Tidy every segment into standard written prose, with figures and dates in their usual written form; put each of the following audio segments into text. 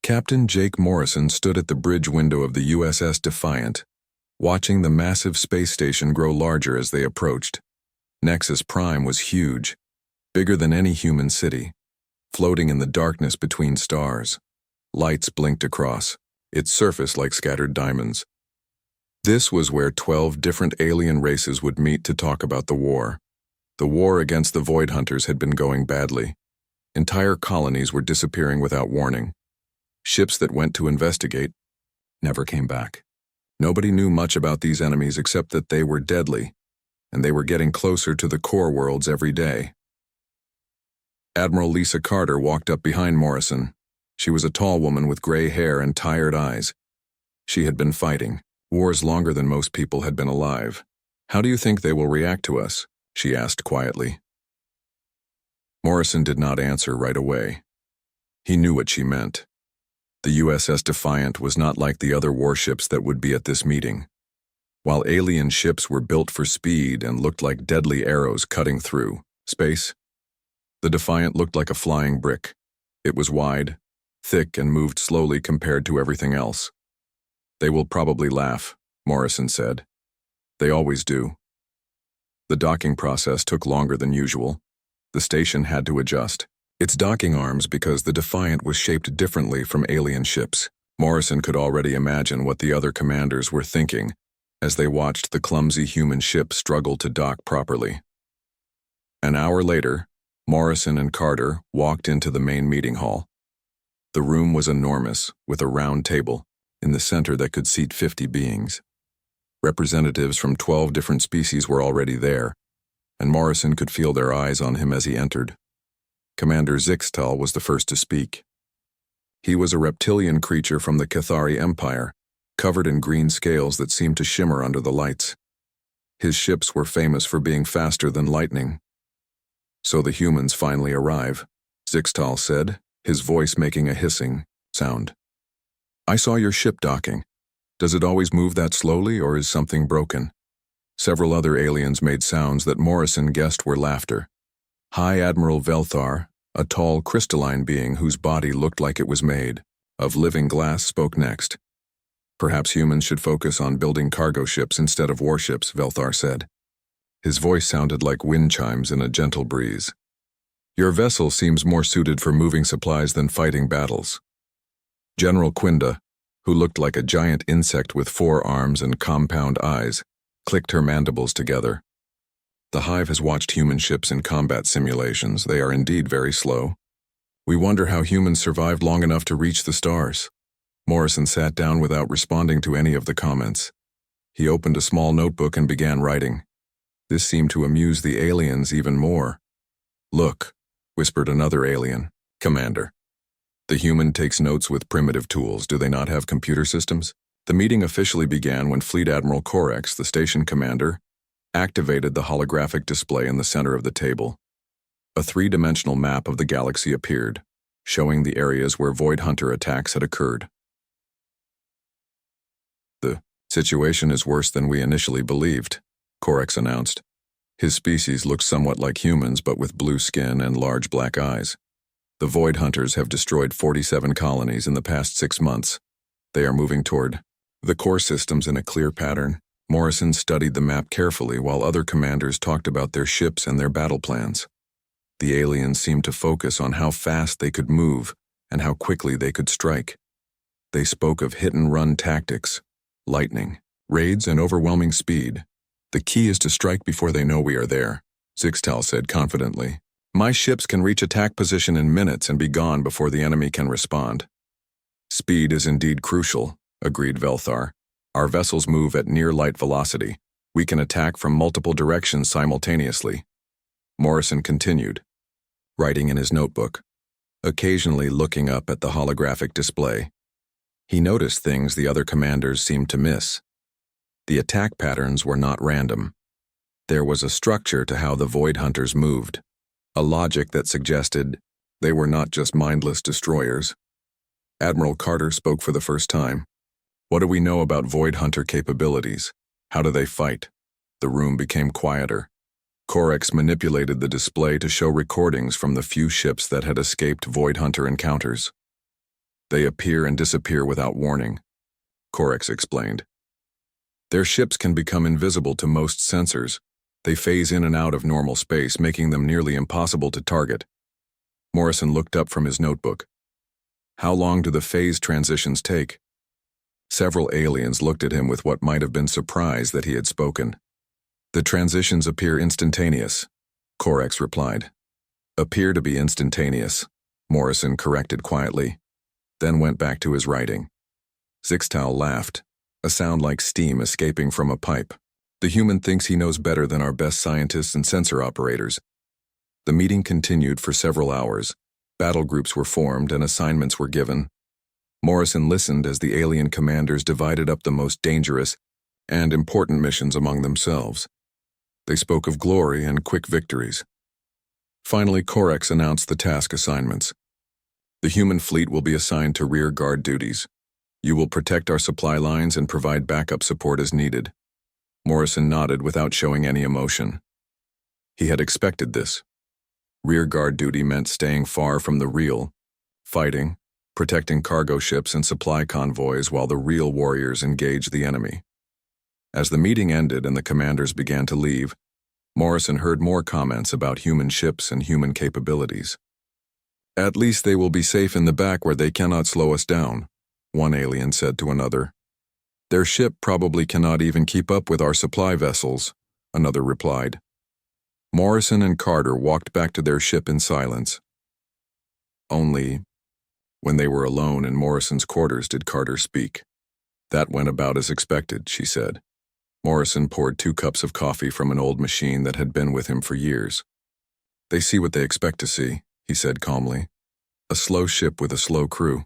Captain Jake Morrison stood at the bridge window of the USS Defiant, watching the massive space station grow larger as they approached. Nexus Prime was huge, bigger than any human city, floating in the darkness between stars. Lights blinked across, its surface like scattered diamonds. This was where 12 different alien races would meet to talk about the war. The war against the Void Hunters had been going badly. Entire colonies were disappearing without warning. Ships that went to investigate never came back. Nobody knew much about these enemies except that they were deadly, and they were getting closer to the core worlds every day. Admiral Lisa Carter walked up behind Morrison. She was a tall woman with gray hair and tired eyes. She had been fighting wars longer than most people had been alive. "How do you think they will react to us?" she asked quietly. Morrison did not answer right away. He knew what she meant. The USS Defiant was not like the other warships that would be at this meeting. While alien ships were built for speed and looked like deadly arrows cutting through space, the Defiant looked like a flying brick. It was wide, thick, and moved slowly compared to everything else. "They will probably laugh," Morrison said. "They always do." The docking process took longer than usual. The station had to adjust its docking arms because the Defiant was shaped differently from alien ships. Morrison could already imagine what the other commanders were thinking as they watched the clumsy human ship struggle to dock properly. An hour later, Morrison and Carter walked into the main meeting hall. The room was enormous, with a round table in the center that could seat 50 beings. Representatives from 12 different species were already there, and Morrison could feel their eyes on him as he entered. Commander Zixtal was the first to speak. He was a reptilian creature from the Cathari Empire, covered in green scales that seemed to shimmer under the lights. His ships were famous for being faster than lightning. "So the humans finally arrive," Zixtal said, his voice making a hissing sound. "I saw your ship docking. Does it always move that slowly, or is something broken?" Several other aliens made sounds that Morrison guessed were laughter. High Admiral Velthar, a tall crystalline being whose body looked like it was made of living glass, spoke next. "Perhaps humans should focus on building cargo ships instead of warships," Velthar said. His voice sounded like wind chimes in a gentle breeze. "Your vessel seems more suited for moving supplies than fighting battles." General Quinda, who looked like a giant insect with 4 arms and compound eyes, clicked her mandibles together. "The Hive has watched human ships in combat simulations. They are indeed very slow. We wonder how humans survived long enough to reach the stars." Morrison sat down without responding to any of the comments. He opened a small notebook and began writing. This seemed to amuse the aliens even more. "Look," whispered another alien. "Commander. The human takes notes with primitive tools. Do they not have computer systems?" The meeting officially began when Fleet Admiral Corex, the station commander, activated the holographic display in the center of the table. A 3-dimensional map of the galaxy appeared, showing the areas where Void Hunter attacks had occurred. "The situation is worse than we initially believed," Corex announced. His species looked somewhat like humans, but with blue skin and large black eyes. "The Void Hunters have destroyed 47 colonies in the past 6 months. They are moving toward the core systems in a clear pattern." Morrison studied the map carefully while other commanders talked about their ships and their battle plans. The aliens seemed to focus on how fast they could move and how quickly they could strike. They spoke of hit-and-run tactics, lightning, raids, and overwhelming speed. "The key is to strike before they know we are there," Zixtal said confidently. "My ships can reach attack position in minutes and be gone before the enemy can respond." "Speed is indeed crucial," agreed Velthar. "Our vessels move at near-light velocity. We can attack from multiple directions simultaneously." Morrison continued, writing in his notebook, occasionally looking up at the holographic display. He noticed things the other commanders seemed to miss. The attack patterns were not random. There was a structure to how the Void Hunters moved, a logic that suggested they were not just mindless destroyers. Admiral Carter spoke for the first time. "What do we know about Void Hunter capabilities? How do they fight?" The room became quieter. Corex manipulated the display to show recordings from the few ships that had escaped Void Hunter encounters. They appear and disappear without warning, Corex explained. Their ships can become invisible to most sensors. They phase in and out of normal space, making them nearly impossible to target. Morrison looked up from his notebook. How long do the phase transitions take? Several aliens looked at him with what might have been surprise that he had spoken. The transitions appear instantaneous, Corex replied. Appear to be instantaneous, Morrison corrected quietly, then went back to his writing. Zixtal laughed, a sound like steam escaping from a pipe. The human thinks he knows better than our best scientists and sensor operators. The meeting continued for several hours. Battle groups were formed and assignments were given. Morrison listened as the alien commanders divided up the most dangerous and important missions among themselves. They spoke of glory and quick victories. Finally, Corex announced the task assignments. The human fleet will be assigned to rear guard duties. You will protect our supply lines and provide backup support as needed. Morrison nodded without showing any emotion. He had expected this. Rear guard duty meant staying far from the real, fighting, protecting cargo ships and supply convoys while the real warriors engaged the enemy. As the meeting ended and the commanders began to leave, Morrison heard more comments about human ships and human capabilities. At least they will be safe in the back where they cannot slow us down, one alien said to another. Their ship probably cannot even keep up with our supply vessels, another replied. Morrison and Carter walked back to their ship in silence. Only when they were alone in Morrison's quarters did Carter speak. That went about as expected, she said. Morrison poured 2 cups of coffee from an old machine that had been with him for years. They see what they expect to see, he said calmly. A slow ship with a slow crew.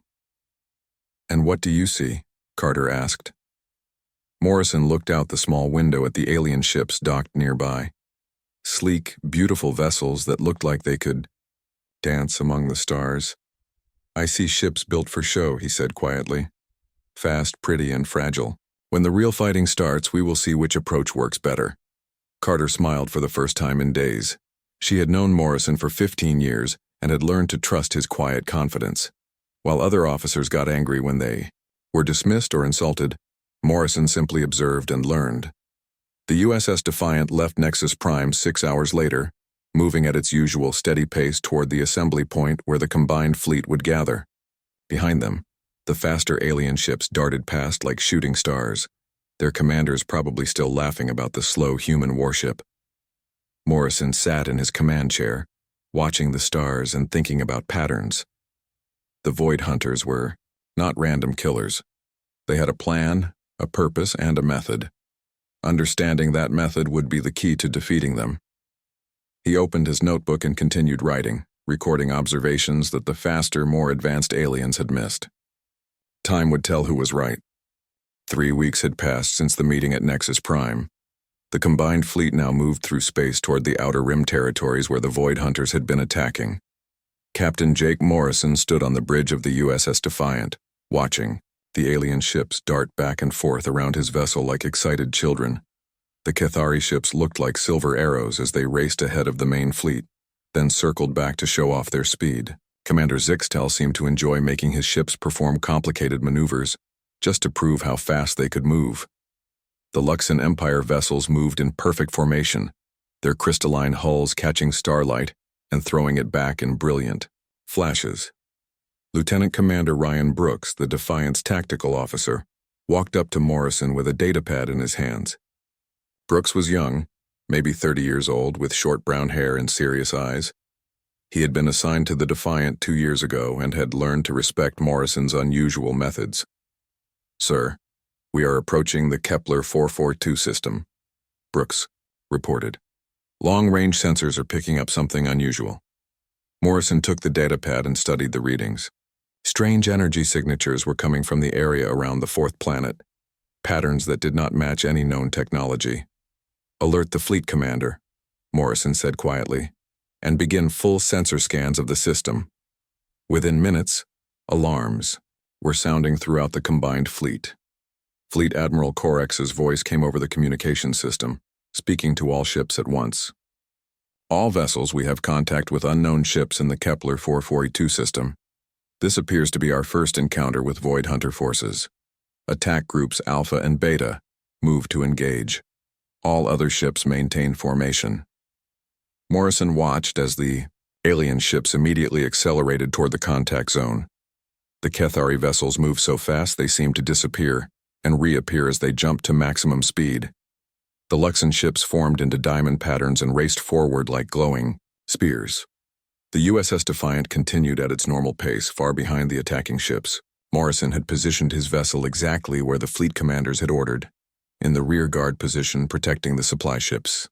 And what do you see? Carter asked. Morrison looked out the small window at the alien ships docked nearby. Sleek, beautiful vessels that looked like they could dance among the stars. I see ships built for show, he said quietly. Fast, pretty, and fragile. When the real fighting starts, we will see which approach works better. Carter smiled for the first time in days. She had known Morrison for 15 years and had learned to trust his quiet confidence. While other officers got angry when they were dismissed or insulted, Morrison simply observed and learned. The USS Defiant left Nexus Prime 6 hours later, moving at its usual steady pace toward the assembly point where the combined fleet would gather. Behind them, the faster alien ships darted past like shooting stars, their commanders probably still laughing about the slow human warship. Morrison sat in his command chair, watching the stars and thinking about patterns. The Void Hunters were not random killers. They had a plan, a purpose, and a method. Understanding that method would be the key to defeating them. He opened his notebook and continued writing, recording observations that the faster, more advanced aliens had missed. Time would tell who was right. 3 weeks had passed since the meeting at Nexus Prime. The combined fleet now moved through space toward the Outer Rim territories where the Void Hunters had been attacking. Captain Jake Morrison stood on the bridge of the USS Defiant, watching the alien ships dart back and forth around his vessel like excited children. The Cathari ships looked like silver arrows as they raced ahead of the main fleet, then circled back to show off their speed. Commander Zixtal seemed to enjoy making his ships perform complicated maneuvers, just to prove how fast they could move. The Luxon Empire vessels moved in perfect formation, their crystalline hulls catching starlight and throwing it back in brilliant flashes. Lieutenant Commander Ryan Brooks, the Defiant's tactical officer, walked up to Morrison with a datapad in his hands. Brooks was young, maybe 30 years old, with short brown hair and serious eyes. He had been assigned to the Defiant 2 years ago and had learned to respect Morrison's unusual methods. Sir, we are approaching the Kepler 442 system, Brooks reported. Long-range sensors are picking up something unusual. Morrison took the datapad and studied the readings. Strange energy signatures were coming from the area around the 4th planet, patterns that did not match any known technology. Alert the fleet commander, Morrison said quietly, and begin full sensor scans of the system. Within minutes, alarms were sounding throughout the combined fleet. Fleet Admiral Corex's voice came over the communication system, speaking to all ships at once. All vessels, we have contact with unknown ships in the Kepler 442 system. This appears to be our first encounter with Void Hunter forces. Attack groups Alpha and Beta move to engage. All other ships maintain formation. Morrison watched as the alien ships immediately accelerated toward the contact zone. The Kethari vessels moved so fast they seemed to disappear and reappear as they jumped to maximum speed. The Luxon ships formed into diamond patterns and raced forward like glowing spears. The USS Defiant continued at its normal pace, far behind the attacking ships. Morrison had positioned his vessel exactly where the fleet commanders had ordered, in the rear guard position protecting the supply ships.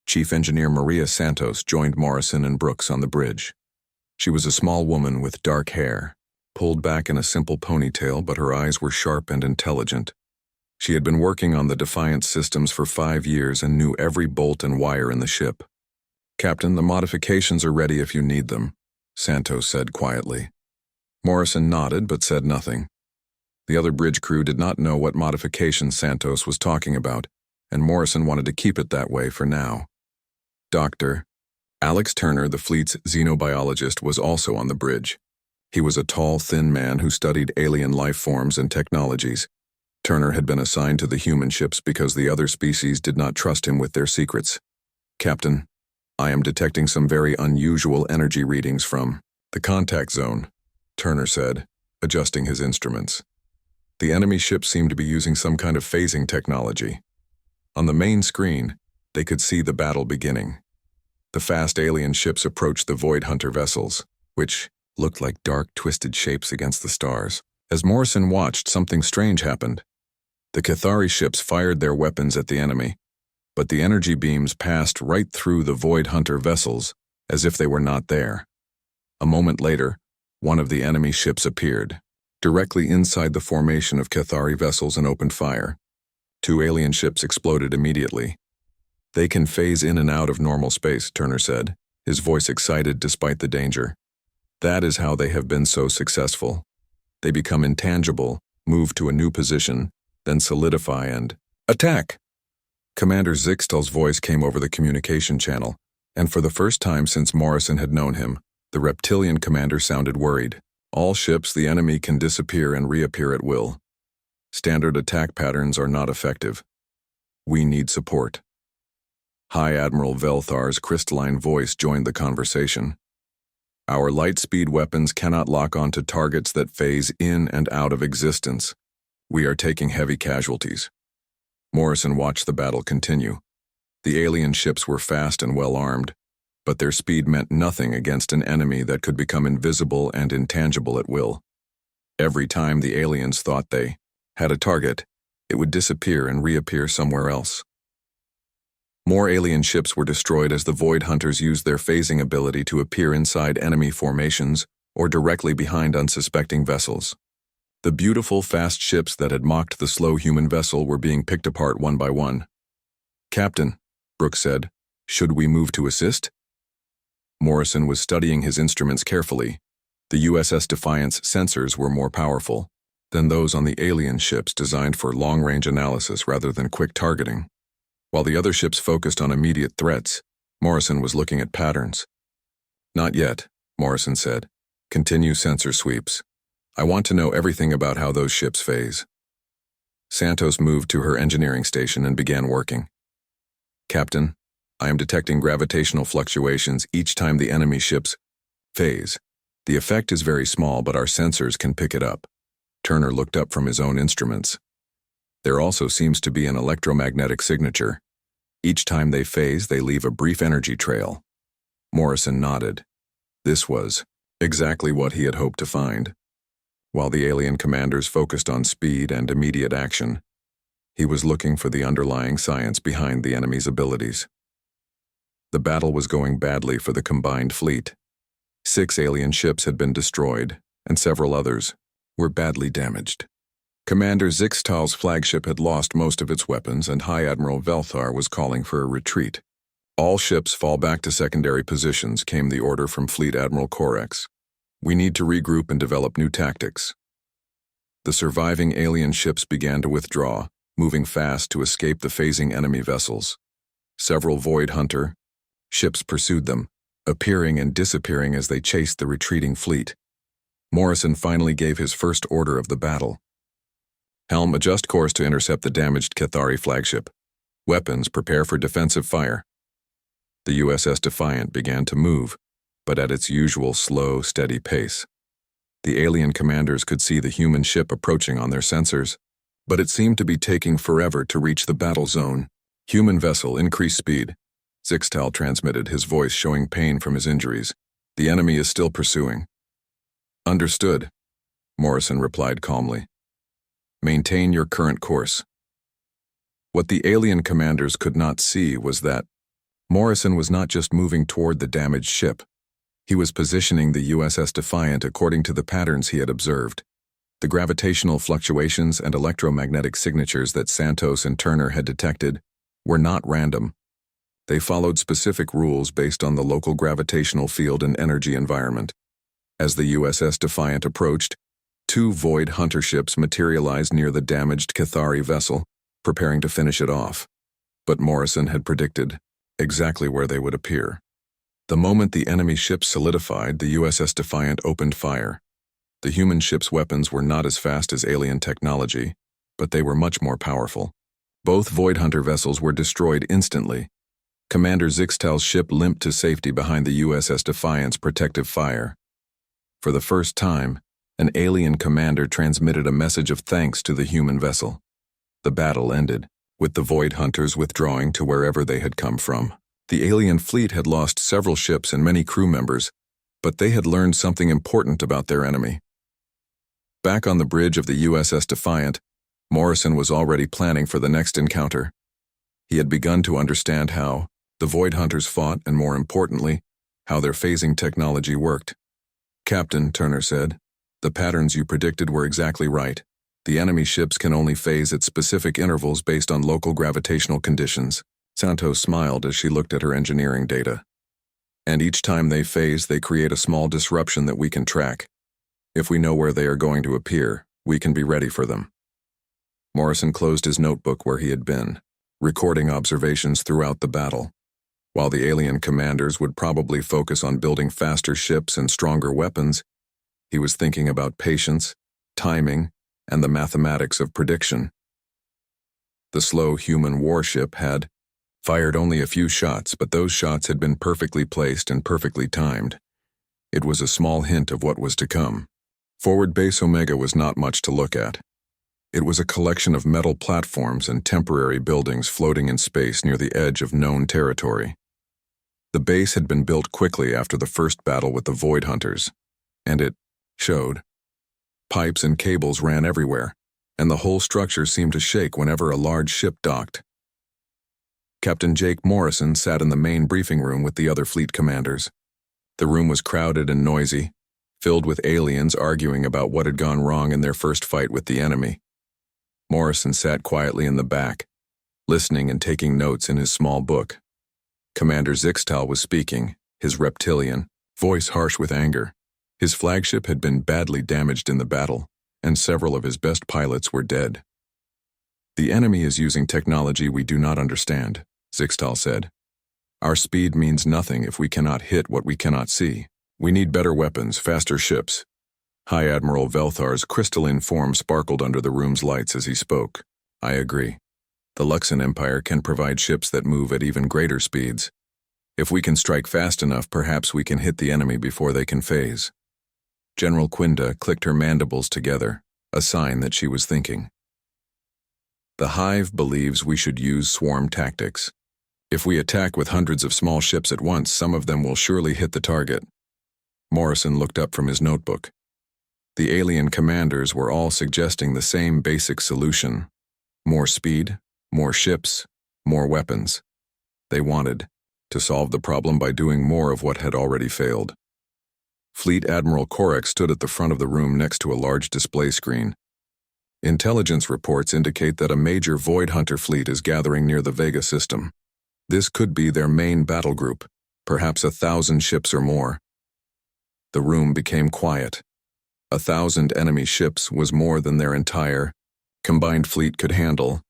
Chief Engineer Maria Santos joined Morrison and Brooks on the bridge. She was a small woman with dark hair, pulled back in a simple ponytail, but her eyes were sharp and intelligent. She had been working on the Defiant systems for 5 years and knew every bolt and wire in the ship. "Captain, the modifications are ready if you need them," Santos said quietly. Morrison nodded but said nothing. The other bridge crew did not know what modifications Santos was talking about, and Morrison wanted to keep it that way for now. Dr. Alex Turner, the fleet's xenobiologist, was also on the bridge. He was a tall, thin man who studied alien life forms and technologies. Turner had been assigned to the human ships because the other species did not trust him with their secrets. "Captain, I am detecting some very unusual energy readings from the contact zone," Turner said, adjusting his instruments. The enemy ships seemed to be using some kind of phasing technology. On the main screen, they could see the battle beginning. The fast alien ships approached the Void Hunter vessels, which looked like dark, twisted shapes against the stars. As Morrison watched, something strange happened. The Kethari ships fired their weapons at the enemy, but the energy beams passed right through the Void Hunter vessels as if they were not there. A moment later, one of the enemy ships appeared, directly inside the formation of Kethari vessels, and opened fire. 2 alien ships exploded immediately. "They can phase in and out of normal space," Turner said, his voice excited despite the danger. "That is how they have been so successful. They become intangible, move to a new position, then solidify and attack." Commander Zixtal's voice came over the communication channel, and for the first time since Morrison had known him, the reptilian commander sounded worried. "All ships, the enemy can disappear and reappear at will. Standard attack patterns are not effective. We need support." High Admiral Velthar's crystalline voice joined the conversation. "Our light-speed weapons cannot lock onto targets that phase in and out of existence. We are taking heavy casualties." Morrison watched the battle continue. The alien ships were fast and well-armed, but their speed meant nothing against an enemy that could become invisible and intangible at will. Every time the aliens thought they had a target, it would disappear and reappear somewhere else. More alien ships were destroyed as the Void Hunters used their phasing ability to appear inside enemy formations or directly behind unsuspecting vessels. The beautiful, fast ships that had mocked the slow human vessel were being picked apart one by one. "Captain," Brooks said, "should we move to assist?" Morrison was studying his instruments carefully. The USS Defiant's sensors were more powerful than those on the alien ships, designed for long-range analysis rather than quick targeting. While the other ships focused on immediate threats, Morrison was looking at patterns. "Not yet," Morrison said. "Continue sensor sweeps. I want to know everything about how those ships phase." Santos moved to her engineering station and began working. "Captain, I am detecting gravitational fluctuations each time the enemy ships phase. The effect is very small, but our sensors can pick it up." Turner looked up from his own instruments. "There also seems to be an electromagnetic signature. Each time they phase, they leave a brief energy trail." Morrison nodded. This was exactly what he had hoped to find. While the alien commanders focused on speed and immediate action, he was looking for the underlying science behind the enemy's abilities. The battle was going badly for the combined fleet. 6 alien ships had been destroyed, and several others were badly damaged. Commander Zixtal's flagship had lost most of its weapons, and High Admiral Velthar was calling for a retreat. "All ships fall back to secondary positions," came the order from Fleet Admiral Korex. "We need to regroup and develop new tactics." The surviving alien ships began to withdraw, moving fast to escape the phasing enemy vessels. Several Void Hunter ships pursued them, appearing and disappearing as they chased the retreating fleet. Morrison finally gave his first order of the battle. Helm, adjust course to intercept the damaged Cathari flagship. Weapons, prepare for defensive fire. The USS Defiant began to move, but at its usual slow, steady pace. The alien commanders could see the human ship approaching on their sensors, but it seemed to be taking forever to reach the battle zone. Human vessel, increase speed. Zixtal transmitted, his voice showing pain from his injuries. The enemy is still pursuing. Understood, Morrison replied calmly. Maintain your current course. What the alien commanders could not see was that Morrison was not just moving toward the damaged ship. He was positioning the USS Defiant according to the patterns he had observed. The gravitational fluctuations and electromagnetic signatures that Santos and Turner had detected were not random. They followed specific rules based on the local gravitational field and energy environment. As the USS Defiant approached, two Void Hunter ships materialized near the damaged Cathari vessel, preparing to finish it off. But Morrison had predicted exactly where they would appear. The moment the enemy ship solidified, the USS Defiant opened fire. The human ship's weapons were not as fast as alien technology, but they were much more powerful. Both Void Hunter vessels were destroyed instantly. Commander Zixtal's ship limped to safety behind the USS Defiant's protective fire. For the first time, an alien commander transmitted a message of thanks to the human vessel. The battle ended, with the Void Hunters withdrawing to wherever they had come from. The alien fleet had lost several ships and many crew members, but they had learned something important about their enemy. Back on the bridge of the USS Defiant, Morrison was already planning for the next encounter. He had begun to understand how the Void Hunters fought and, more importantly, how their phasing technology worked. Captain, Turner said, the patterns you predicted were exactly right. The enemy ships can only phase at specific intervals based on local gravitational conditions. Santos smiled as she looked at her engineering data. And each time they phase, they create a small disruption that we can track. If we know where they are going to appear, we can be ready for them. Morrison closed his notebook where he had been, recording observations throughout the battle. While the alien commanders would probably focus on building faster ships and stronger weapons, he was thinking about patience, timing, and the mathematics of prediction. The slow human warship had fired only a few shots, but those shots had been perfectly placed and perfectly timed. It was a small hint of what was to come. Forward Base Omega was not much to look at. It was a collection of metal platforms and temporary buildings floating in space near the edge of known territory. The base had been built quickly after the first battle with the Void Hunters, and it showed. Pipes and cables ran everywhere, and the whole structure seemed to shake whenever a large ship docked. Captain Jake Morrison sat in the main briefing room with the other fleet commanders. The room was crowded and noisy, filled with aliens arguing about what had gone wrong in their first fight with the enemy. Morrison sat quietly in the back, listening and taking notes in his small book. Commander Zixtal was speaking, his reptilian voice harsh with anger. His flagship had been badly damaged in the battle, and several of his best pilots were dead. The enemy is using technology we do not understand, Zixtal said. Our speed means nothing if we cannot hit what we cannot see. We need better weapons, faster ships. High Admiral Velthar's crystalline form sparkled under the room's lights as he spoke. I agree. The Luxon Empire can provide ships that move at even greater speeds. If we can strike fast enough, perhaps we can hit the enemy before they can phase. General Quinda clicked her mandibles together, a sign that she was thinking. The Hive believes we should use swarm tactics. If we attack with hundreds of small ships at once, some of them will surely hit the target. Morrison looked up from his notebook. The alien commanders were all suggesting the same basic solution. More speed, more ships, more weapons. They wanted to solve the problem by doing more of what had already failed. Fleet Admiral Korek stood at the front of the room next to a large display screen. Intelligence reports indicate that a major Void Hunter fleet is gathering near the Vega system. This could be their main battle group, perhaps 1,000 ships or more. The room became quiet. 1,000 enemy ships was more than their entire combined fleet could handle,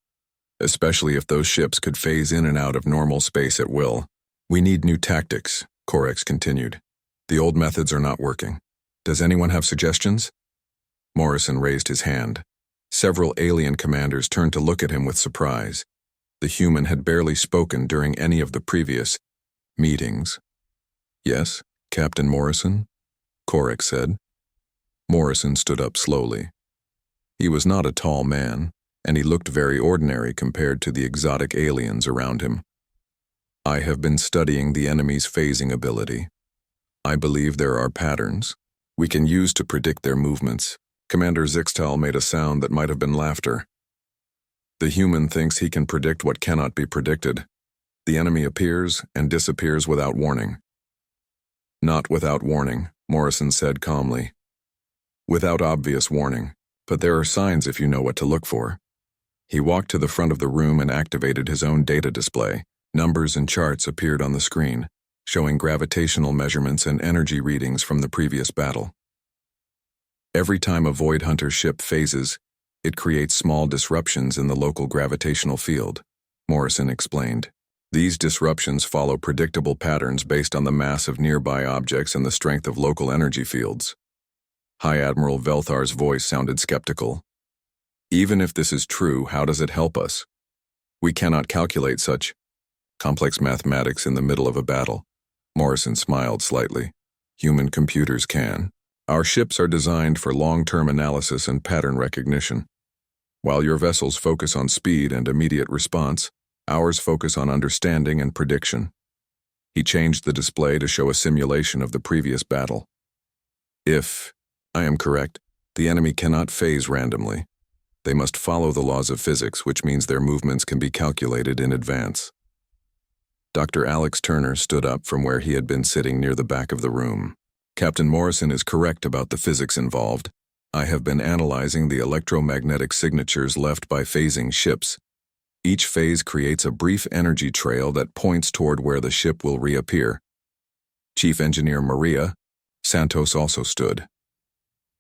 especially if those ships could phase in and out of normal space at will. We need new tactics, Korex continued. The old methods are not working. Does anyone have suggestions? Morrison raised his hand. Several alien commanders turned to look at him with surprise. The human had barely spoken during any of the previous meetings. Yes, Captain Morrison, Korik said. Morrison stood up slowly. He was not a tall man, and he looked very ordinary compared to the exotic aliens around him. I have been studying the enemy's phasing ability. I believe there are patterns we can use to predict their movements. Commander Zixtal made a sound that might have been laughter. The human thinks he can predict what cannot be predicted. The enemy appears and disappears without warning. Not without warning, Morrison said calmly. Without obvious warning, but there are signs if you know what to look for. He walked to the front of the room and activated his own data display. Numbers and charts appeared on the screen, showing gravitational measurements and energy readings from the previous battle. Every time a Void Hunter ship phases, it creates small disruptions in the local gravitational field, Morrison explained. These disruptions follow predictable patterns based on the mass of nearby objects and the strength of local energy fields. High Admiral Velthar's voice sounded skeptical. Even if this is true, how does it help us? We cannot calculate such complex mathematics in the middle of a battle. Morrison smiled slightly. Human computers can. Our ships are designed for long-term analysis and pattern recognition. While your vessels focus on speed and immediate response, ours focus on understanding and prediction. He changed the display to show a simulation of the previous battle. If I am correct, the enemy cannot phase randomly. They must follow the laws of physics, which means their movements can be calculated in advance. Dr. Alex Turner stood up from where he had been sitting near the back of the room. Captain Morrison is correct about the physics involved. I have been analyzing the electromagnetic signatures left by phasing ships. Each phase creates a brief energy trail that points toward where the ship will reappear. Chief Engineer Maria Santos also stood.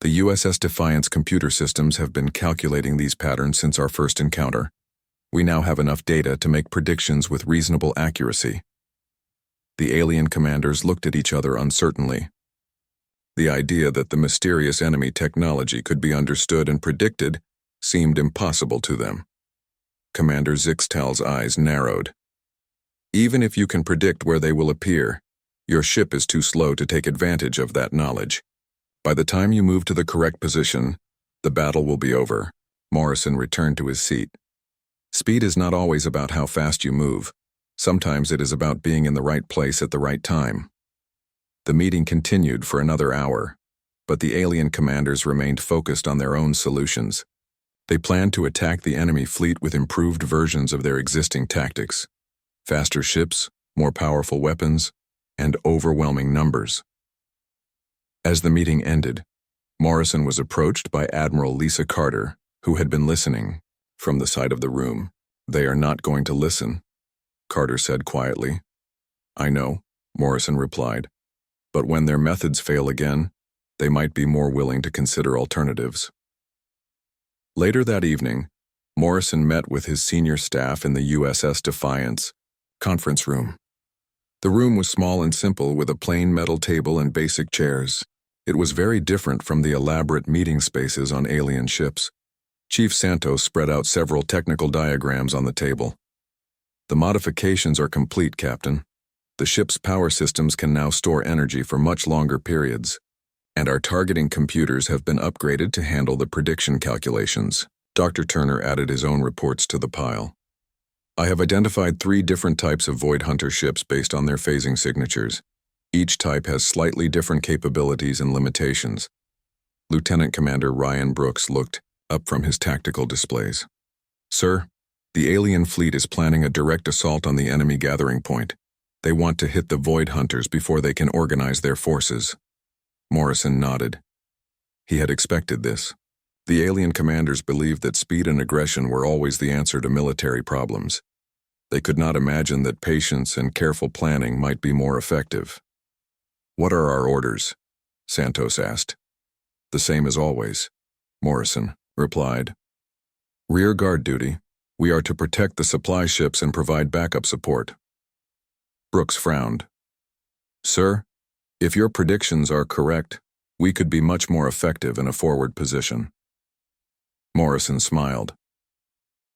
The USS Defiant's computer systems have been calculating these patterns since our first encounter. We now have enough data to make predictions with reasonable accuracy. The alien commanders looked at each other uncertainly. The idea that the mysterious enemy technology could be understood and predicted seemed impossible to them. Commander Zixtal's eyes narrowed. Even if you can predict where they will appear, your ship is too slow to take advantage of that knowledge. By the time you move to the correct position, the battle will be over. Morrison returned to his seat. Speed is not always about how fast you move. Sometimes it is about being in the right place at the right time. The meeting continued for another hour, but the alien commanders remained focused on their own solutions. They planned to attack the enemy fleet with improved versions of their existing tactics. Faster ships, more powerful weapons, and overwhelming numbers. As the meeting ended, Morrison was approached by Admiral Lisa Carter, who had been listening from the side of the room. They are not going to listen, Carter said quietly. I know, Morrison replied. But when their methods fail again, they might be more willing to consider alternatives. Later that evening, Morrison met with his senior staff in the USS Defiant's conference room. The room was small and simple with a plain metal table and basic chairs. It was very different from the elaborate meeting spaces on alien ships. Chief Santos spread out several technical diagrams on the table. The modifications are complete, Captain. The ship's power systems can now store energy for much longer periods, and our targeting computers have been upgraded to handle the prediction calculations. Dr. Turner added his own reports to the pile. I have identified 3 different types of Void Hunter ships based on their phasing signatures. Each type has slightly different capabilities and limitations. Lieutenant Commander Ryan Brooks looked up from his tactical displays. Sir, the alien fleet is planning a direct assault on the enemy gathering point. They want to hit the Void Hunters before they can organize their forces. Morrison nodded. He had expected this. The alien commanders believed that speed and aggression were always the answer to military problems. They could not imagine that patience and careful planning might be more effective. What are our orders? Santos asked. The same as always, Morrison replied. Rear guard duty. We are to protect the supply ships and provide backup support. Brooks frowned. Sir, if your predictions are correct, We could be much more effective in a forward position. Morrison smiled.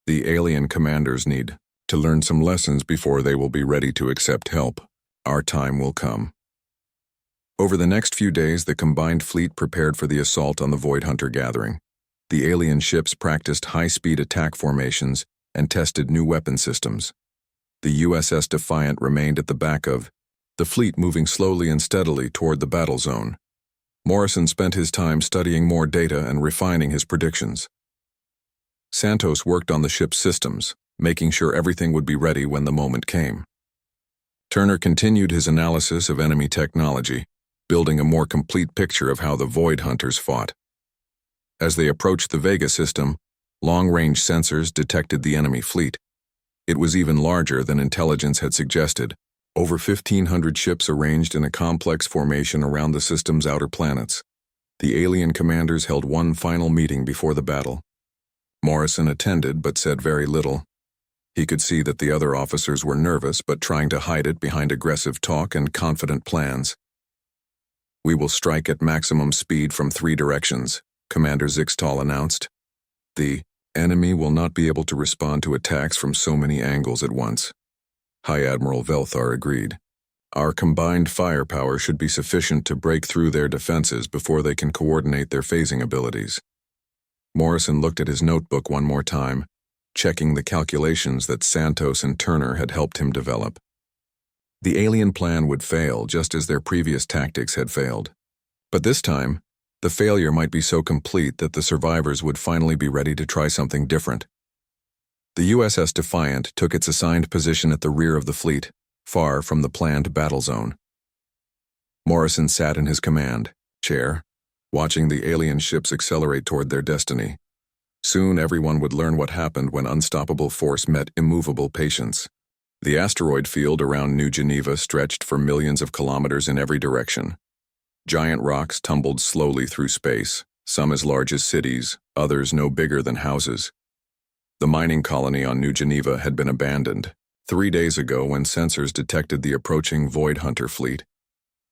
The alien commanders need to learn some lessons before they will be ready to accept help. Our time will come. Over the next few days, the combined fleet prepared for the assault on the Void Hunter gathering. The alien ships practiced high-speed attack formations and tested new weapon systems. The USS Defiant remained at the back of the fleet, moving slowly and steadily toward the battle zone. Morrison spent his time studying more data and refining his predictions. Santos worked on the ship's systems, making sure everything would be ready when the moment came. Turner continued his analysis of enemy technology, building a more complete picture of how the Void Hunters fought. As they approached the Vega system, long-range sensors detected the enemy fleet. It was even larger than intelligence had suggested, over 1,500 ships arranged in a complex formation around the system's outer planets. The alien commanders held one final meeting before the battle. Morrison attended but said very little. He could see that the other officers were nervous but trying to hide it behind aggressive talk and confident plans. "We will strike at maximum speed from 3 directions," Commander Zixtal announced. "The enemy will not be able to respond to attacks from so many angles at once." High Admiral Velthar agreed. "Our combined firepower should be sufficient to break through their defenses before they can coordinate their phasing abilities." Morrison looked at his notebook one more time, checking the calculations that Santos and Turner had helped him develop. The alien plan would fail just as their previous tactics had failed. But this time, the failure might be so complete that the survivors would finally be ready to try something different. The USS Defiant took its assigned position at the rear of the fleet, far from the planned battle zone. Morrison sat in his command chair, watching the alien ships accelerate toward their destiny. Soon everyone would learn what happened when unstoppable force met immovable patience. The asteroid field around New Geneva stretched for millions of kilometers in every direction. Giant rocks tumbled slowly through space, some as large as cities, others no bigger than houses. The mining colony on New Geneva had been abandoned 3 days ago when sensors detected the approaching Void Hunter fleet.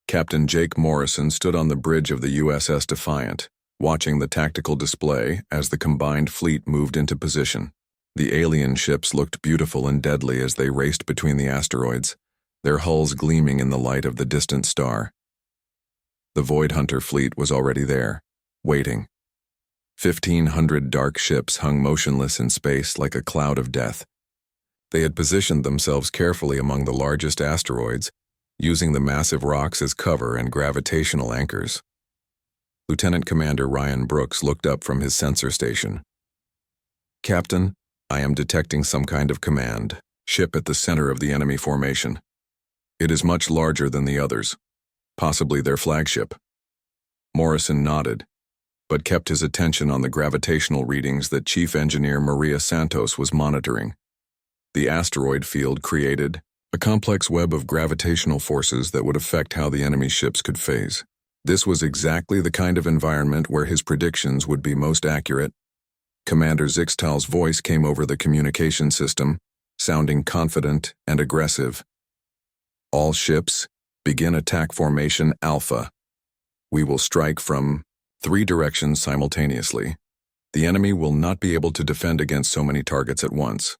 Captain Jake Morrison stood on the bridge of the USS Defiant, watching the tactical display as the combined fleet moved into position. The alien ships looked beautiful and deadly as they raced between the asteroids, their hulls gleaming in the light of the distant star. The Void Hunter fleet was already there, waiting. 1,500 dark ships hung motionless in space like a cloud of death. They had positioned themselves carefully among the largest asteroids, using the massive rocks as cover and gravitational anchors. Lieutenant Commander Ryan Brooks looked up from his sensor station. "Captain, I am detecting some kind of command ship at the center of the enemy formation. It is much larger than the others, possibly their flagship." Morrison nodded, but kept his attention on the gravitational readings that Chief Engineer Maria Santos was monitoring. The asteroid field created a complex web of gravitational forces that would affect how the enemy ships could phase. This was exactly the kind of environment where his predictions would be most accurate. Commander Zixtal's voice came over the communication system, sounding confident and aggressive. "All ships, begin attack formation Alpha. We will strike from 3 directions simultaneously. The enemy will not be able to defend against so many targets at once."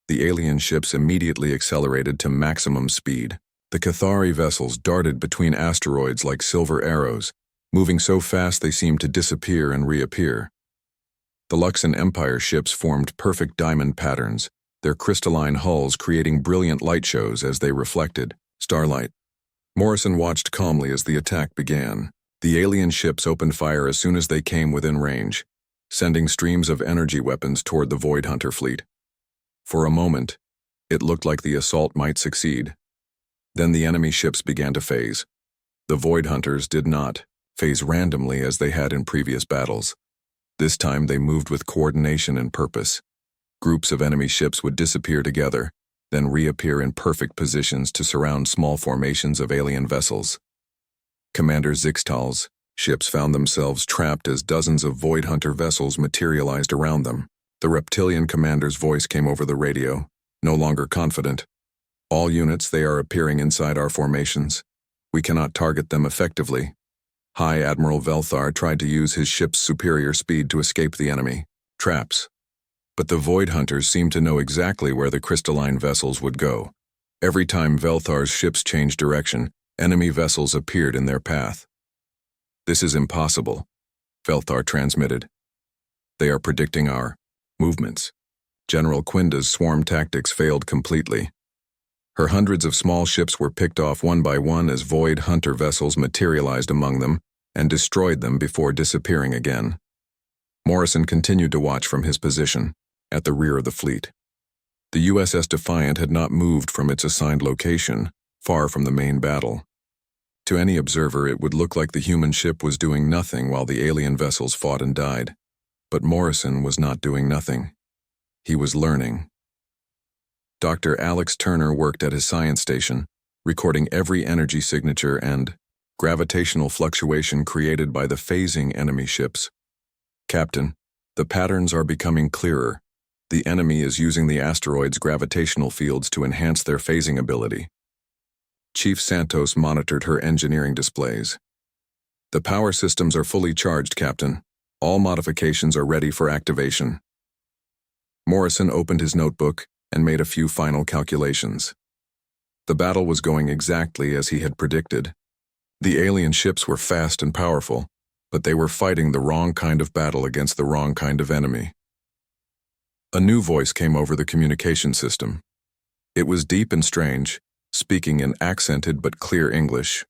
The alien ships immediately accelerated to maximum speed. The Cathari vessels darted between asteroids like silver arrows, moving so fast they seemed to disappear and reappear. The Luxon Empire ships formed perfect diamond patterns, their crystalline hulls creating brilliant light shows as they reflected starlight. Morrison watched calmly as the attack began. The alien ships opened fire as soon as they came within range, sending streams of energy weapons toward the Void Hunter fleet. For a moment, it looked like the assault might succeed. Then the enemy ships began to phase. The Void Hunters did not phase randomly as they had in previous battles. This time they moved with coordination and purpose. Groups of enemy ships would disappear together, then reappear in perfect positions to surround small formations of alien vessels. Commander Zixtal's ships found themselves trapped as dozens of Void Hunter vessels materialized around them. The reptilian commander's voice came over the radio, no longer confident. "All units, they are appearing inside our formations. We cannot target them effectively. High Admiral Velthar tried to use his ship's superior speed to escape the enemy traps. But the Void Hunters seemed to know exactly where the crystalline vessels would go. Every time Velthar's ships changed direction, enemy vessels appeared in their path. "This is impossible," Velthar transmitted. "They are predicting our movements." General Quinda's swarm tactics failed completely. Her hundreds of small ships were picked off one by one as Void Hunter vessels materialized among them and destroyed them before disappearing again. Morrison continued to watch from his position, at the rear of the fleet. The USS Defiant had not moved from its assigned location, far from the main battle. To any observer, it would look like the human ship was doing nothing while the alien vessels fought and died. But Morrison was not doing nothing. He was learning. Dr. Alex Turner worked at his science station, recording every energy signature and gravitational fluctuation created by the phasing enemy ships. "Captain, the patterns are becoming clearer. The enemy is using the asteroid's gravitational fields to enhance their phasing ability." Chief Santos monitored her engineering displays. "The power systems are fully charged, Captain. All modifications are ready for activation." Morrison opened his notebook and made a few final calculations. The battle was going exactly as he had predicted. The alien ships were fast and powerful, but they were fighting the wrong kind of battle against the wrong kind of enemy. A new voice came over the communication system. It was deep and strange, speaking in accented but clear English.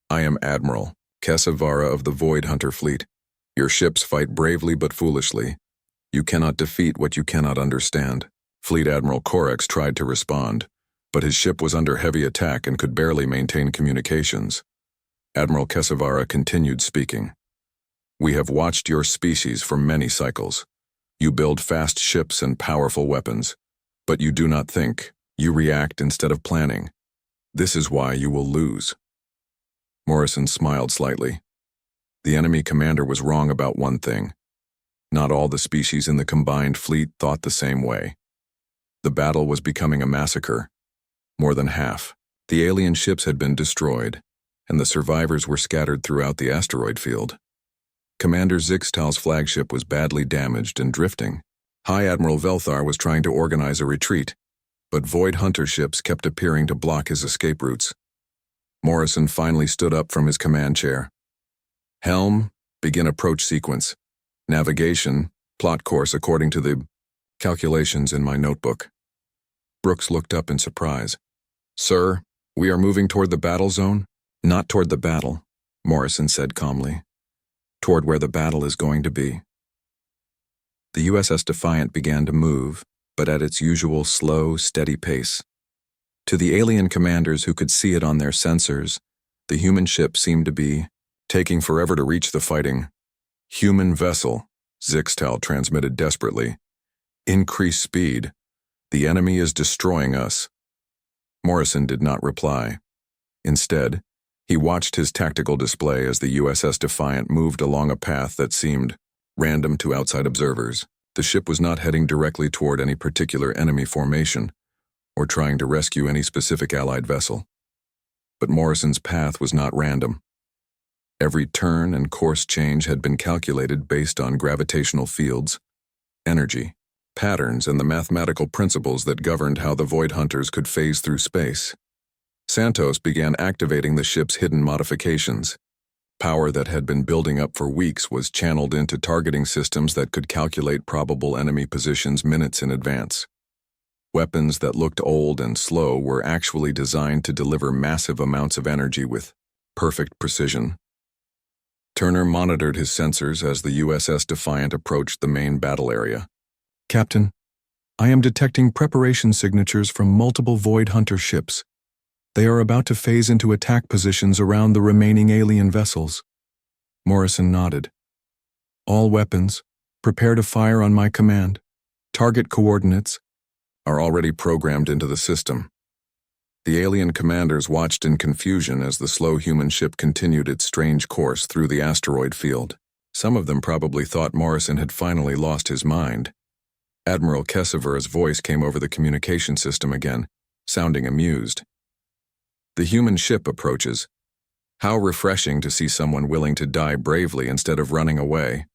"I am Admiral Kesavara of the Void Hunter Fleet. Your ships fight bravely but foolishly. You cannot defeat what you cannot understand." Fleet Admiral Corex tried to respond, but his ship was under heavy attack and could barely maintain communications. Admiral Kesavara continued speaking. "We have watched your species for many cycles. You build fast ships and powerful weapons, but you do not think. You react instead of planning. This is why you will lose." Morrison smiled slightly. The enemy commander was wrong about one thing. Not all the species in the combined fleet thought the same way. The battle was becoming a massacre. More than half. The alien ships had been destroyed, and the survivors were scattered throughout the asteroid field. Commander Zixtal's flagship was badly damaged and drifting. High Admiral Velthar was trying to organize a retreat, but Void Hunter ships kept appearing to block his escape routes. Morrison finally stood up from his command chair. "Helm, begin approach sequence. Navigation, plot course according to the calculations in my notebook." Brooks looked up in surprise. "Sir, we are moving toward the battle zone?" "Not toward the battle," Morrison said calmly. "Toward where the battle is going to be." The USS Defiant began to move, but at its usual slow, steady pace. To the alien commanders who could see it on their sensors, the human ship seemed to be taking forever to reach the fighting. "Human vessel," Zixtal transmitted desperately. "Increase speed. The enemy is destroying us." Morrison did not reply. Instead, he watched his tactical display as the USS Defiant moved along a path that seemed random to outside observers. The ship was not heading directly toward any particular enemy formation or trying to rescue any specific Allied vessel. But Morrison's path was not random. Every turn and course change had been calculated based on gravitational fields, energy, patterns, and the mathematical principles that governed how the Void Hunters could phase through space. Santos began activating the ship's hidden modifications. Power that had been building up for weeks was channeled into targeting systems that could calculate probable enemy positions minutes in advance. Weapons that looked old and slow were actually designed to deliver massive amounts of energy with perfect precision. Turner monitored his sensors as the USS Defiant approached the main battle area. "Captain, I am detecting preparation signatures from multiple Void Hunter ships. They are about to phase into attack positions around the remaining alien vessels." Morrison nodded. "All weapons, prepare to fire on my command. Target coordinates are already programmed into the system." The alien commanders watched in confusion as the slow human ship continued its strange course through the asteroid field. Some of them probably thought Morrison had finally lost his mind. Admiral Kesavara's voice came over the communication system again, sounding amused. "The human ship approaches. How refreshing to see someone willing to die bravely instead of running away.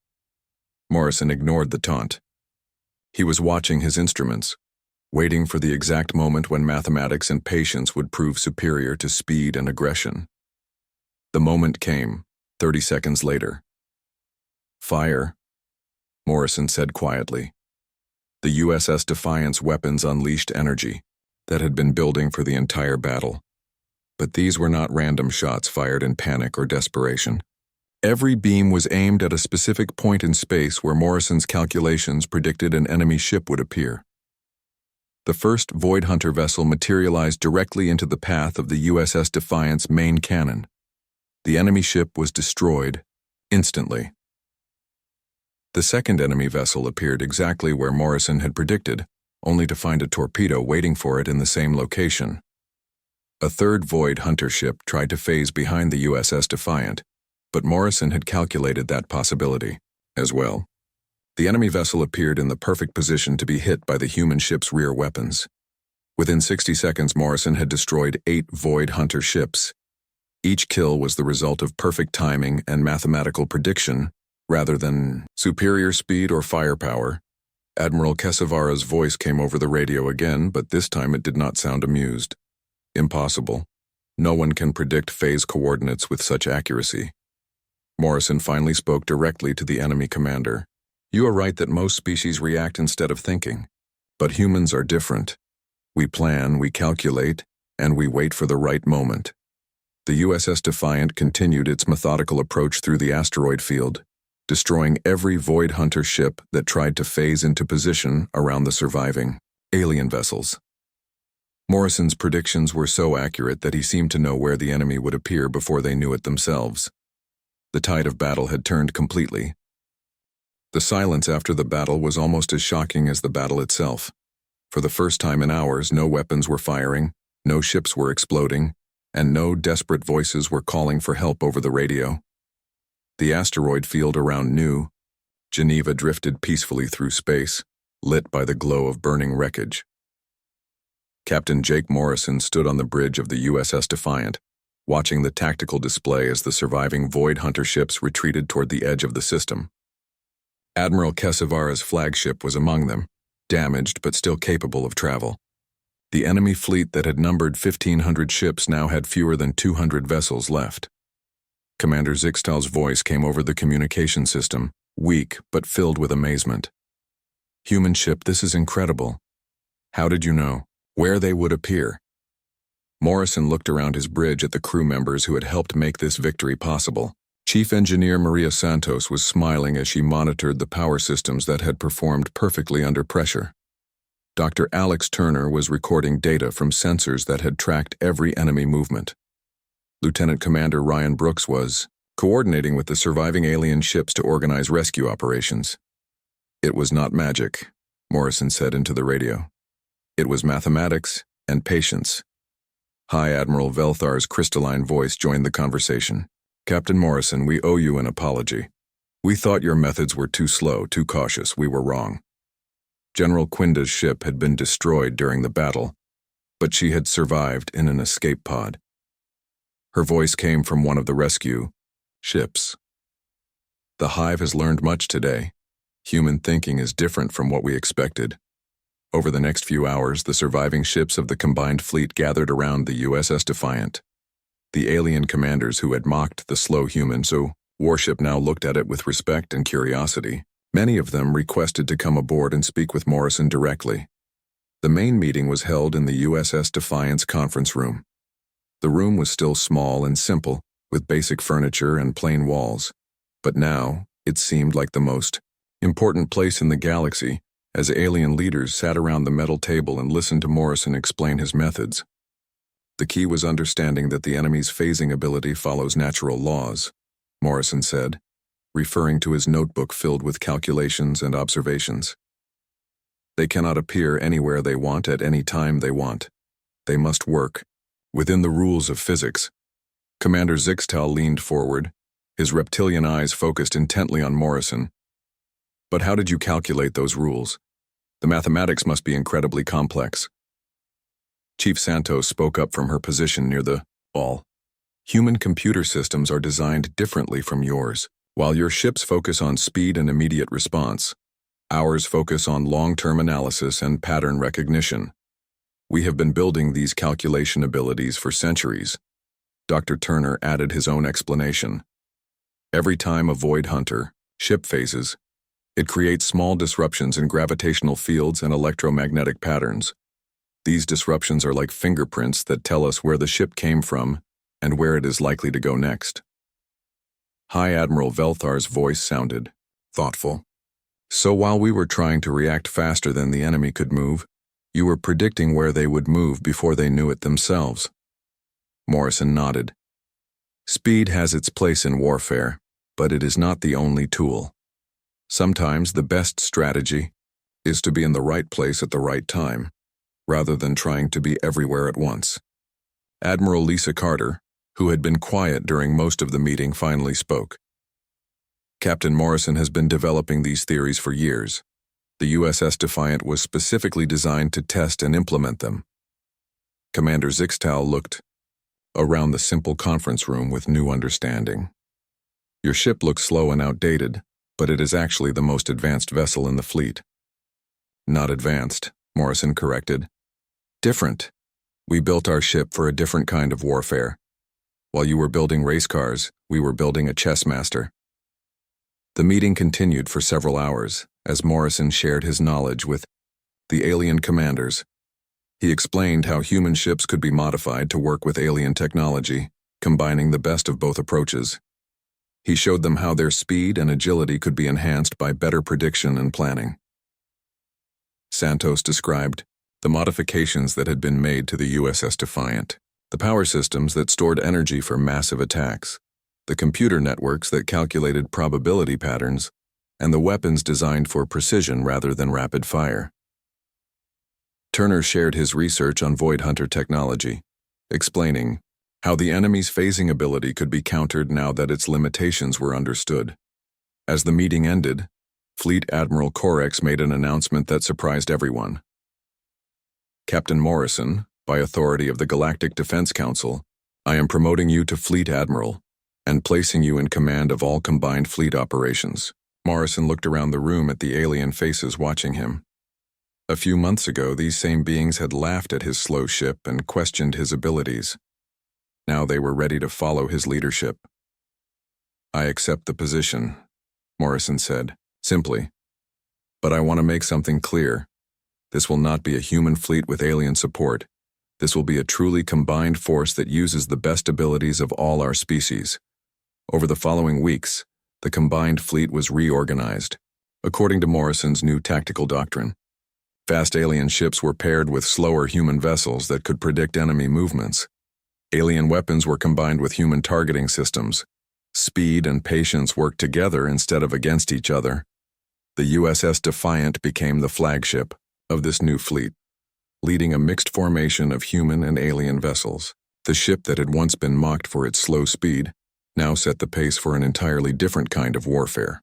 Morrison ignored the taunt. He was watching his instruments, waiting for the exact moment when mathematics and patience would prove superior to speed and aggression. The moment came, 30 seconds later. "Fire," Morrison said quietly. The USS Defiant's weapons unleashed energy that had been building for the entire battle. But these were not random shots fired in panic or desperation. Every beam was aimed at a specific point in space where Morrison's calculations predicted an enemy ship would appear. The first Void Hunter vessel materialized directly into the path of the USS Defiant's main cannon. The enemy ship was destroyed instantly. The second enemy vessel appeared exactly where Morrison had predicted, only to find a torpedo waiting for it in the same location. A third Void Hunter ship tried to phase behind the USS Defiant, but Morrison had calculated that possibility as well. The enemy vessel appeared in the perfect position to be hit by the human ship's rear weapons. Within 60 seconds, Morrison had destroyed 8 Void Hunter ships. Each kill was the result of perfect timing and mathematical prediction, rather than superior speed or firepower. Admiral Kesavara's voice came over the radio again, but this time it did not sound amused. "Impossible. No one can predict phase coordinates with such accuracy." Morrison finally spoke directly to the enemy commander. "You are right that most species react instead of thinking. But humans are different. We plan, we calculate, and we wait for the right moment." The USS Defiant continued its methodical approach through the asteroid field, destroying every Void Hunter ship that tried to phase into position around the surviving alien vessels. Morrison's predictions were so accurate that he seemed to know where the enemy would appear before they knew it themselves. The tide of battle had turned completely. The silence after the battle was almost as shocking as the battle itself. For the first time in hours, no weapons were firing, no ships were exploding, and no desperate voices were calling for help over the radio. The asteroid field around New Geneva drifted peacefully through space, lit by the glow of burning wreckage. Captain Jake Morrison stood on the bridge of the USS Defiant, watching the tactical display as the surviving Void Hunter ships retreated toward the edge of the system. Admiral Kesavara's flagship was among them, damaged but still capable of travel. The enemy fleet that had numbered 1,500 ships now had fewer than 200 vessels left. Commander Zixtal's voice came over the communication system, weak but filled with amazement. "Human ship, this is incredible. How did you know where they would appear?" Morrison looked around his bridge at the crew members who had helped make this victory possible. Chief Engineer Maria Santos was smiling as she monitored the power systems that had performed perfectly under pressure. Dr. Alex Turner was recording data from sensors that had tracked every enemy movement. Lieutenant Commander Ryan Brooks was coordinating with the surviving alien ships to organize rescue operations. "It was not magic," Morrison said into the radio. "It was mathematics and patience." High Admiral Velthar's crystalline voice joined the conversation. "Captain Morrison, we owe you an apology. We thought your methods were too slow, too cautious. We were wrong. General Quinda's ship had been destroyed during the battle, but she had survived in an escape pod." Her voice came from one of the rescue ships. "The Hive has learned much today. Human thinking is different from what we expected." Over the next few hours, the surviving ships of the combined fleet gathered around the USS Defiant. The alien commanders who had mocked the slow human, so Warship now looked at it with respect and curiosity. Many of them requested to come aboard and speak with Morrison directly. The main meeting was held in the USS Defiant's conference room. The room was still small and simple, with basic furniture and plain walls, but now it seemed like the most important place in the galaxy as alien leaders sat around the metal table and listened to Morrison explain his methods. "The key was understanding that the enemy's phasing ability follows natural laws," Morrison said, referring to his notebook filled with calculations and observations. "They cannot appear anywhere they want at any time they want. They must work within the rules of physics." Commander Zixtal leaned forward, his reptilian eyes focused intently on Morrison. "But how did you calculate those rules? The mathematics must be incredibly complex." Chief Santos spoke up from her position near the wall. Human computer systems are designed differently from yours. While your ships focus on speed and immediate response, ours focus on long-term analysis and pattern recognition. We have been building these calculation abilities for centuries. Dr. Turner added his own explanation. Every time a void hunter ship phases, it creates small disruptions in gravitational fields and electromagnetic patterns. These disruptions are like fingerprints that tell us where the ship came from and where it is likely to go next. High Admiral Velthar's voice sounded thoughtful. So while we were trying to react faster than the enemy could move, you were predicting where they would move before they knew it themselves. Morrison nodded. Speed has its place in warfare, but it is not the only tool. Sometimes the best strategy is to be in the right place at the right time, rather than trying to be everywhere at once. Admiral Lisa Carter, who had been quiet during most of the meeting, finally spoke. Captain Morrison has been developing these theories for years. The USS Defiant was specifically designed to test and implement them. Commander Zixtal looked around the simple conference room with new understanding. Your ship looks slow and outdated, but it is actually the most advanced vessel in the fleet. Not advanced, Morrison corrected. Different. We built our ship for a different kind of warfare. While you were building race cars, we were building a chess master. The meeting continued for several hours as Morrison shared his knowledge with the alien commanders. He explained how human ships could be modified to work with alien technology, combining the best of both approaches. He showed them how their speed and agility could be enhanced by better prediction and planning. Santos described the modifications that had been made to the USS Defiant, the power systems that stored energy for massive attacks, the computer networks that calculated probability patterns, and the weapons designed for precision rather than rapid fire. Turner shared his research on Void Hunter technology, explaining how the enemy's phasing ability could be countered now that its limitations were understood. As the meeting ended, Fleet Admiral Corex made an announcement that surprised everyone. Captain Morrison, by authority of the Galactic Defense Council, I am promoting you to Fleet Admiral and placing you in command of all combined fleet operations. Morrison looked around the room at the alien faces watching him. A few months ago, these same beings had laughed at his slow ship and questioned his abilities. Now they were ready to follow his leadership. I accept the position, Morrison said, simply. But I want to make something clear. This will not be a human fleet with alien support. This will be a truly combined force that uses the best abilities of all our species. Over the following weeks, the combined fleet was reorganized, according to Morrison's new tactical doctrine. Fast alien ships were paired with slower human vessels that could predict enemy movements. Alien weapons were combined with human targeting systems. Speed and patience worked together instead of against each other. The USS Defiant became the flagship of this new fleet, leading a mixed formation of human and alien vessels. The ship that had once been mocked for its slow speed now set the pace for an entirely different kind of warfare.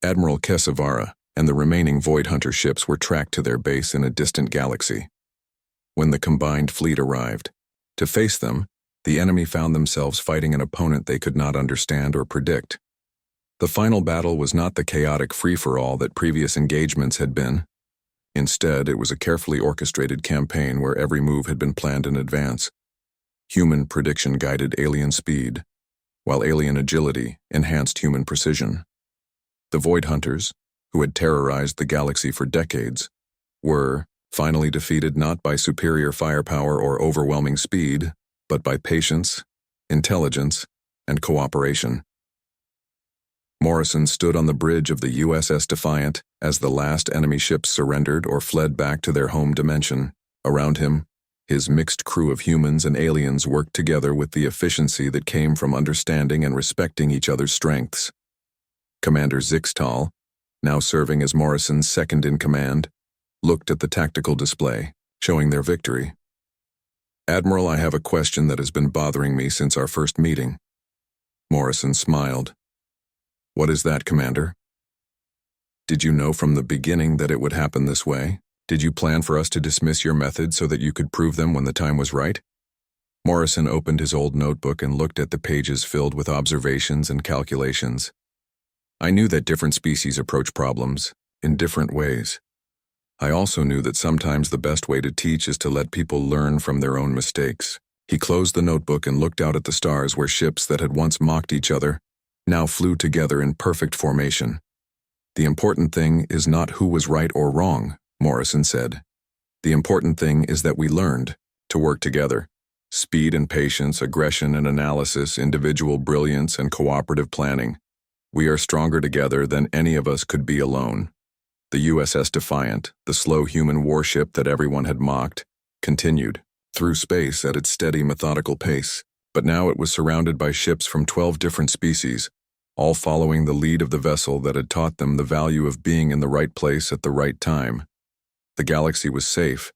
Admiral Kesavara and the remaining Void Hunter ships were tracked to their base in a distant galaxy. When the combined fleet arrived, to face them, the enemy found themselves fighting an opponent they could not understand or predict. The final battle was not the chaotic free-for-all that previous engagements had been. Instead, it was a carefully orchestrated campaign where every move had been planned in advance. Human prediction guided alien speed, while alien agility enhanced human precision. The Void Hunters, who had terrorized the galaxy for decades, were finally defeated not by superior firepower or overwhelming speed, but by patience, intelligence, and cooperation. Morrison stood on the bridge of the USS Defiant as the last enemy ships surrendered or fled back to their home dimension. Around him, his mixed crew of humans and aliens worked together with the efficiency that came from understanding and respecting each other's strengths. Commander Zixtal, now serving as Morrison's second-in-command, looked at the tactical display, showing their victory. Admiral, I have a question that has been bothering me since our first meeting. Morrison smiled. What is that, Commander? Did you know from the beginning that it would happen this way? Did you plan for us to dismiss your methods so that you could prove them when the time was right? Morrison opened his old notebook and looked at the pages filled with observations and calculations. I knew that different species approach problems in different ways. I also knew that sometimes the best way to teach is to let people learn from their own mistakes. He closed the notebook and looked out at the stars where ships that had once mocked each other now flew together in perfect formation. The important thing is not who was right or wrong, Morrison said. The important thing is that we learned to work together. Speed and patience, aggression and analysis, individual brilliance and cooperative planning. We are stronger together than any of us could be alone. The USS Defiant, the slow human warship that everyone had mocked, continued through space at its steady, methodical pace. But now it was surrounded by ships from 12 different species, all following the lead of the vessel that had taught them the value of being in the right place at the right time. The galaxy was safe,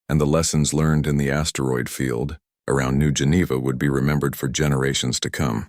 and the lessons learned in the asteroid field around New Geneva would be remembered for generations to come.